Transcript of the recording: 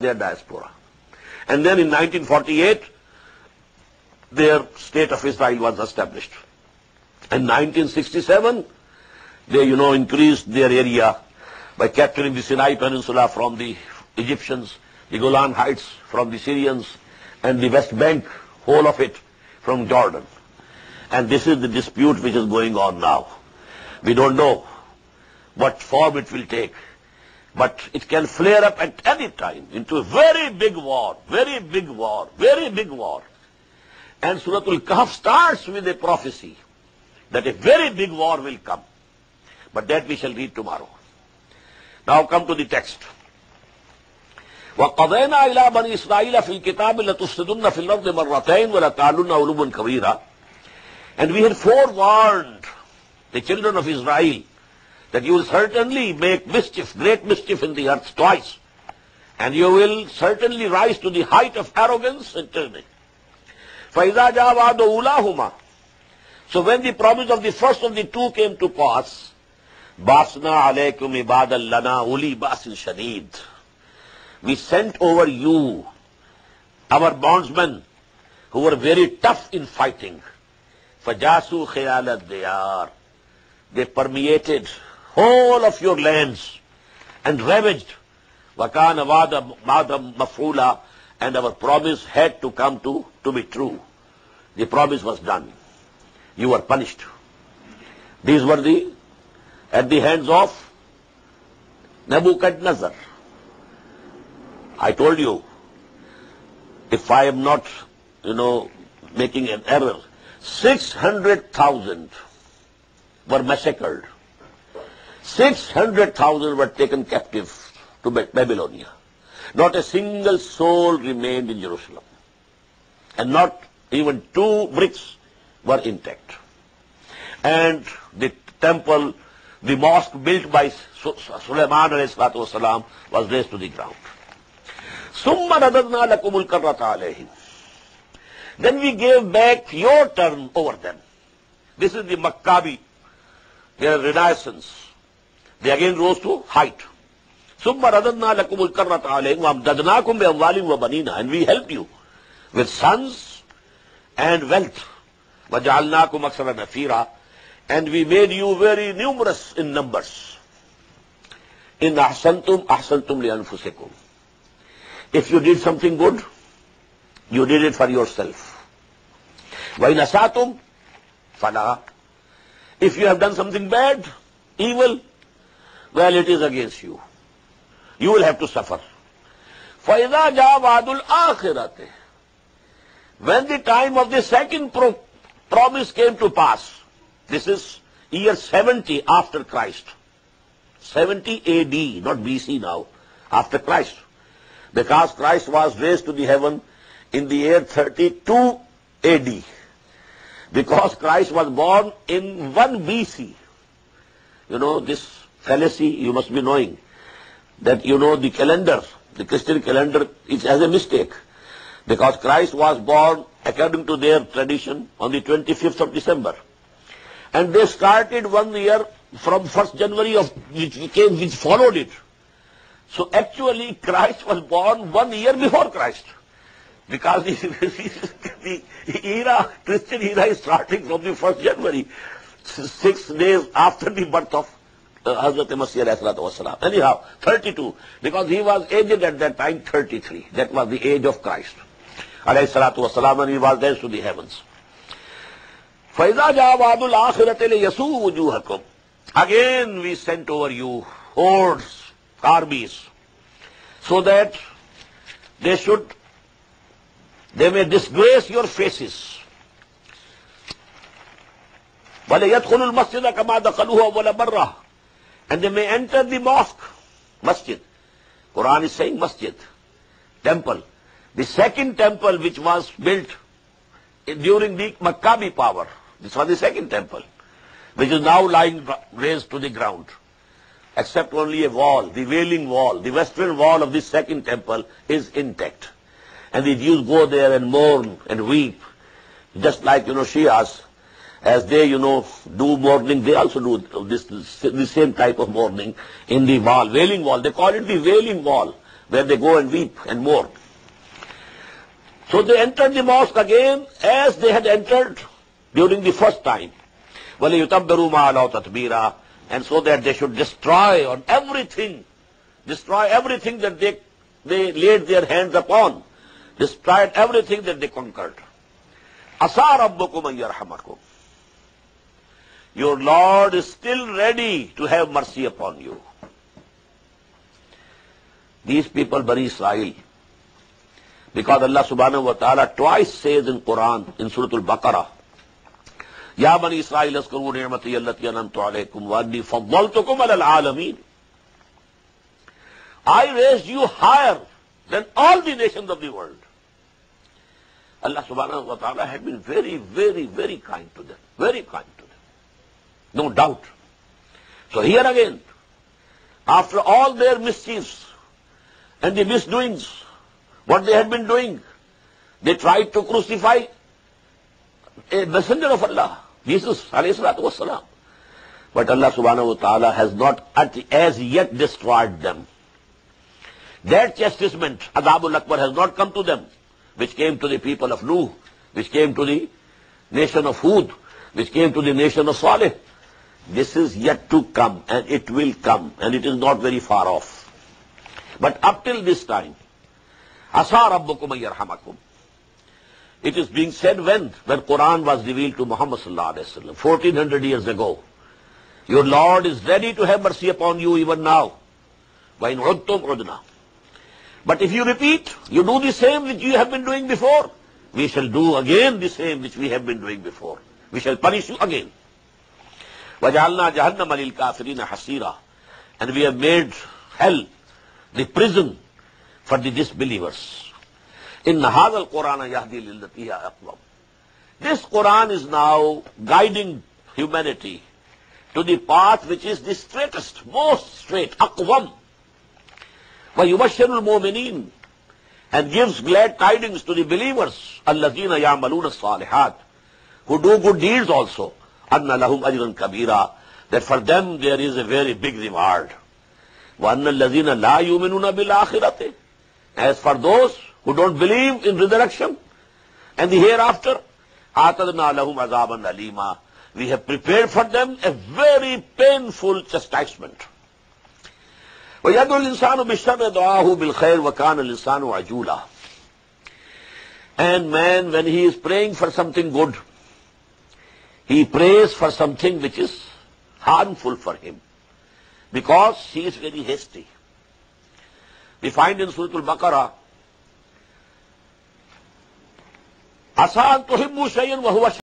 their diaspora. And then in 1948, their state of Israel was established. In 1967, they, increased their area by capturing the Sinai Peninsula from the Egyptians, the Golan Heights from the Syrians, and the West Bank, whole of it, from Jordan. And this is the dispute which is going on now. We don't know what form it will take, but it can flare up at any time into a very big war, very big war, very big war. And Surah Al-Kahf starts with a prophecy that a very big war will come. But that we shall read tomorrow. Now come to the text. وَقَضَيْنَا إِلَىٰ بَنِي إِسْرَائِيلَ فِي الْكِتَابِ لَتُفْسِدُنَّ فِي الْأَرْضِ مَرَّتَيْنِ وَلَتَعْلُنَّ عُلُوًّا كَبِيرًا. And we had forewarned the children of Israel that you will certainly make mischief, great mischief in the earth twice. And you will certainly rise to the height of arrogance and tyranny. فَإِذَا جَاءَ وَعْدُ أُولَاهُمَا. So when the promise of the first of the two came to pass, بَعْثْنَا عَلَيْكُمْ عِبَادًا لَنَا أُولِي بَأْسٍ شَدِيدٍ. We sent over you our bondsmen who were very tough in fighting. فَجَاسُوا خِيَالَ الدِّيَارِ. They permeated whole of your lands and ravaged. وَكَانَ وَعْدًا مَفْعُولًا. And our promise had to come to be true. The promise was done. You were punished. These were at the hands of Nebuchadnezzar. I told you, if I am not, making an error, 600,000 were massacred. 600,000 were taken captive to Babylonia. Not a single soul remained in Jerusalem. And not even 2 bricks were intact. And the temple, the mosque built by Sulaiman ﷺ was razed to the ground. ثُمَّ رَدَدْنَا لَكُمُ الْكَرَّةَ عَلَيْهِمْ. Then we gave back your turn over them. This is the Maccabi, their renaissance. They again rose to height. ثُمَّ رَدَدْنَا لَكُمُ الْكَرَّةَ عَلَيْهِمْ وَأَمْدَدْنَاكُمْ بِأَمْوَالٍ وَبَنِينَ. And we helped you with sons and wealth. وَجَعَلْنَاكُمْ أَكْثَرَ نَفِيرًا. And we made you very numerous in numbers. إِنْ أَحْسَنْتُمْ أَحْسَنْتُمْ لِأَنفُسِكُمْ. If you did something good, you did it for yourself. وَإِنْ أَسَأْتُمْ فَلَا. If you have done something bad, evil, well, it is against you. You will have to suffer. فَإِذَا جَاءَ وَعْدُ الْآخِرَةِ. When the time of the second promise came to pass, this is year 70 after Christ. 70 AD, not BC now, after Christ. Because Christ was raised to the heaven in the year 32 AD. Because Christ was born in 1 BC. This fallacy you must be knowing. That the calendar, the Christian calendar, has a mistake. Because Christ was born, according to their tradition, on the 25th of December. And they started 1 year from 1st January which followed it. So actually Christ was born 1 year before Christ. Because the Christian era is starting from the 1st January, 6 days after the birth of Hazrat Masih alayhi wasalam. Anyhow, 32. Because he was aged at that time, 33. That was the age of Christ alayhi salatu wasalam, and he was raised to the heavens. فَإِذَا جَاءَ وَعْدُ الْآخِرَةِ لِيَسُوءُ وُجُوهَكُمْ. Again we sent over you hordes, armies, so that they may disgrace your faces. وَلَيَدْخُلُوا الْمَسْجِدَ كَمَا دَخَلُوهُ أَوَّلَ مَرَّةٍ. And they may enter the mosque, masjid. Qur'an is saying masjid, temple. The second temple which was built during the Maccabi power. This was the second temple, which is now lying raised to the ground. Except only a wall, the Wailing Wall, the western wall of this second temple is intact. And the Jews go there and mourn and weep, just like, Shias. As they, do mourning, they also do the same type of mourning in the wall, Wailing Wall. They call it the Wailing Wall. where they go and weep and mourn. So they entered the mosque again as they had entered during the first time. وَلِيُتَبِّرُوا مَا عَلَوْا تَتْبِيرًا, and so that they should destroy everything that they laid their hands upon, destroyed everything that they conquered. عَسَىٰ رَبُّكُمْ أَن يَرْحَمَكُمْ. Your Lord is still ready to have mercy upon you. These people, Bani Israel, because Allah subhanahu wa ta'ala twice says in Qur'an, in Surah Al-Baqarah, Ya Bani Israel, askuru ni'mati allati an'amtu alaykum wa anni faddaltukum ala al-alamin. I raised you higher than all the nations of the world. Allah subhanahu wa ta'ala had been very, very, very kind to them. Very kind to them. No doubt. So here again, after all their mischiefs and the misdoings, what they had been doing, they tried to crucify a messenger of Allah, Jesus alayhi salatu wassalam. But Allah subhanahu wa ta'ala has not as yet destroyed them. That chastisement, Adabul Akbar, has not come to them, which came to the people of Nuh, which came to the nation of Hud, which came to the nation of Saleh. This is yet to come, and it will come, and it is not very far off. But up till this time, Asa Rabbukum an yarhamakum. It is being said when Quran was revealed to Muhammad sallallahu alaihi wasallam, 1400 years ago. Your Lord is ready to have mercy upon you even now. Wa in udtum udna. But if you repeat, you do the same which you have been doing before, we shall do again the same which we have been doing before. We shall punish you again. وَجَعَلْنَا جَهَنَّمَ لِلْكَافِرِينَ حَصِيرًا. And we have made hell the prison for the disbelievers. إِنَّ هَذَا الْقُرْآنَ يَهْدِي لِلَّتِي هِيَ أَقْوَمُ. This Qur'an is now guiding humanity to the path which is the straightest, most straight, أَقْوَمُ. وَيُبَشِّرُ الْمُؤْمِنِينَ, and gives glad tidings to the believers, الَّذِينَ يَعْمَلُونَ الصَّالِحَاتِ, who do good deeds also, أَنَّ لَهُمْ أَجْرًا كَبِيرًا, that for them there is a very big reward. وَأَنَّ الَّذِينَ لَا يُؤْمِنُونَ بِالْآخِرَةِ, as for those who don't believe in resurrection and the hereafter, أَعْتَدْنَا لَهُمْ عَذَابًا أَلِيمًا, we have prepared for them a very painful chastisement. وَيَدْعُ الْإِنسَانُ بِالشَّرِّ دُعَاهُ بِالْخَيْرِ وَكَانَ الْإِنسَانُ عَجُولًا. And man, when he is praying for something good, he prays for something which is harmful for him, because he is very hasty. We find in Surah Al-Baqarah, عَسَىٰ أَن تُحِبُّوا شَيْئًا وَهُوَ